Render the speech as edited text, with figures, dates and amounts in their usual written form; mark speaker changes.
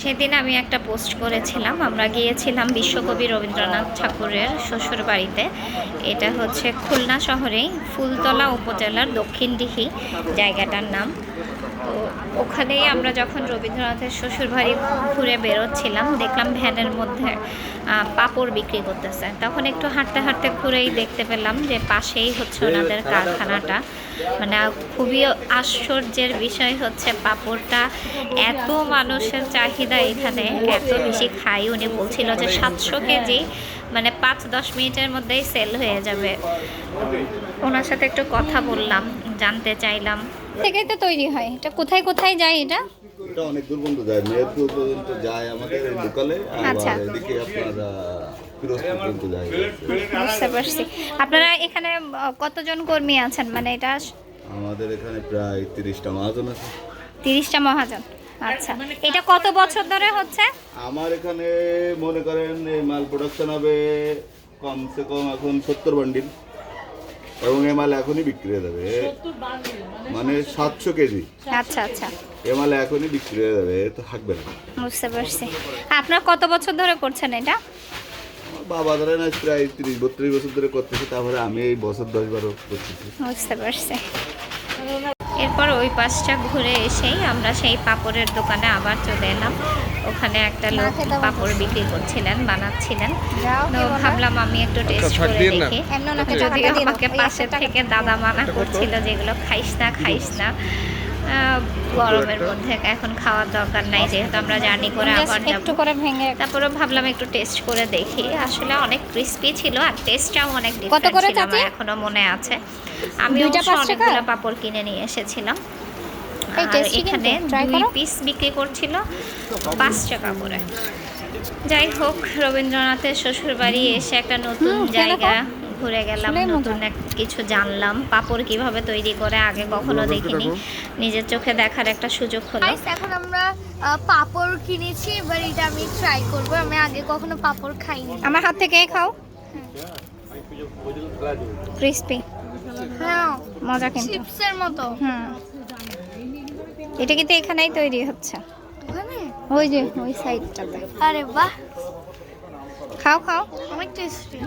Speaker 1: সেদিন আমি একটা পোস্ট করেছিলাম, আমরা গিয়েছিলাম বিশ্বকবি রবীন্দ্রনাথ ঠাকুরের শ্বশুর বাড়িতে। এটা হচ্ছে খুলনা শহরেই ফুলতলা উপজেলার দক্ষিণদিঘি জায়গাটার নাম। তো ওখানেই আমরা যখন রবীন্দ্রনাথের শ্বশুর বাড়ি ঘুরে বেরোচ্ছিলাম, দেখলাম ভ্যানের মধ্যে পাঁপড় বিক্রি করতেছে। তখন একটু হাঁটতে হাঁটতে ঘুরেই দেখতে পেলাম যে পাশেই হচ্ছে ওনাদের কারখানাটা। মানে খুবই আশ্চর্যের বিষয় হচ্ছে পাঁপড়টা এত মানুষের চাহিদা এখানে, এত বেশি খাই। উনি বলছিল যে 700 কেজি মানে 5-10 মিনিটের মধ্যেই সেল হয়ে যাবে। ওনার সাথে একটু কথা বললাম, জানতে চাইলাম থেকেই তো তৈরি হয়। এটা কোথায় কোথায় যায়? এটা
Speaker 2: এটা অনেক দূর পর্যন্ত যায়, মেহেরপুর পর্যন্ত যায় আমাদের এই লোকালে,
Speaker 1: আচ্ছা।
Speaker 2: আর এদিকে আপনার পিরোজপুর পর্যন্ত যায়।
Speaker 1: বুঝতে পারছি। আপনারা এখানে কতজন কর্মী আছেন? মানে এটা
Speaker 2: আমাদের এখানে প্রায় 30টা মহাজন আছে।
Speaker 1: 30টা মহাজন। আচ্ছা, এটা কত বছর ধরে হচ্ছে?
Speaker 2: আমার এখানে মনে করেন এই মাল প্রোডাকশন হবে কমসে কম এখন 70 বান্ডিল, এবং এই মাল এখনই বিক্রি হয়ে যাবে, মানে 700 কেজি।
Speaker 1: আচ্ছা আচ্ছা,
Speaker 2: এ মাল এখনই বিক্রি হয়ে যাবে, তো থাকবে না।
Speaker 1: বুঝতে পারছি। আপনার কত বছর ধরে করছেন এটা?
Speaker 2: আমার বাবা ধরেন আজ প্রায় 30-32 বছর ধরে করতেছে, তারপরে আমি এই বছর 10-12 করতেছি।
Speaker 1: বুঝতে পারছি। এরপর ওই পাশটা ঘুরে এসেই আমরা সেই পাপড়ের দোকানে আবার চলে এলাম। ওখানে একটা লোক পাপড় বিক্রি করছিলেন, বানাচ্ছিলেন। তো ভাবলাম আমি একটু টেস্ট করে দেখি। যদিও আমাকে পাশে থেকে দাদা মানা করছিল যেগুলো খাইস না খাইস না, গরমের মধ্যে এখন খাওয়ার দরকার নাই, যেহেতু আমরা জার্নি করে আবার যাবো। তারপরে ভাবলাম একটু টেস্ট করে দেখি। আসলে অনেক ক্রিস্পি ছিল আর টেস্টটাও অনেক ডিফারেন্ট ছিল, আমার এখনো মনে আছে। আমি অনেকগুলো পাপড় কিনে নিয়ে এসেছিলাম। আর এখানে 2 পিস বিক্রি করছিল 5 টাকা করে। যাই হোক, রবীন্দ্রনাথের শ্বশুর বাড়ি এসে একটা নতুন জায়গা ঘুরে গেলাম, নতুন কিছু জানলাম। পাপড় কিভাবে তৈরি করে আগে কখনো দেখিনি, নিজের চোখে দেখার একটা সুযোগ হলো।
Speaker 3: এখন আমরা পাপড় কিনেছি, এবার এটা আমি ট্রাই করব। আমি আগে কখনো পাপড় খাইনি।
Speaker 1: আমার হাত থেকে খাও। ক্রিস্পি,
Speaker 3: হ্যাঁ
Speaker 1: মজা কিন্তু।
Speaker 3: চিপসের মতো।
Speaker 1: এটা কিন্তু এখানেই তৈরি হচ্ছে,
Speaker 3: ওখানে
Speaker 1: ওই যে ওই সাইডটাতে।
Speaker 3: আরে বাহ,
Speaker 1: খাও খাও।
Speaker 3: অনেক টেস্টি।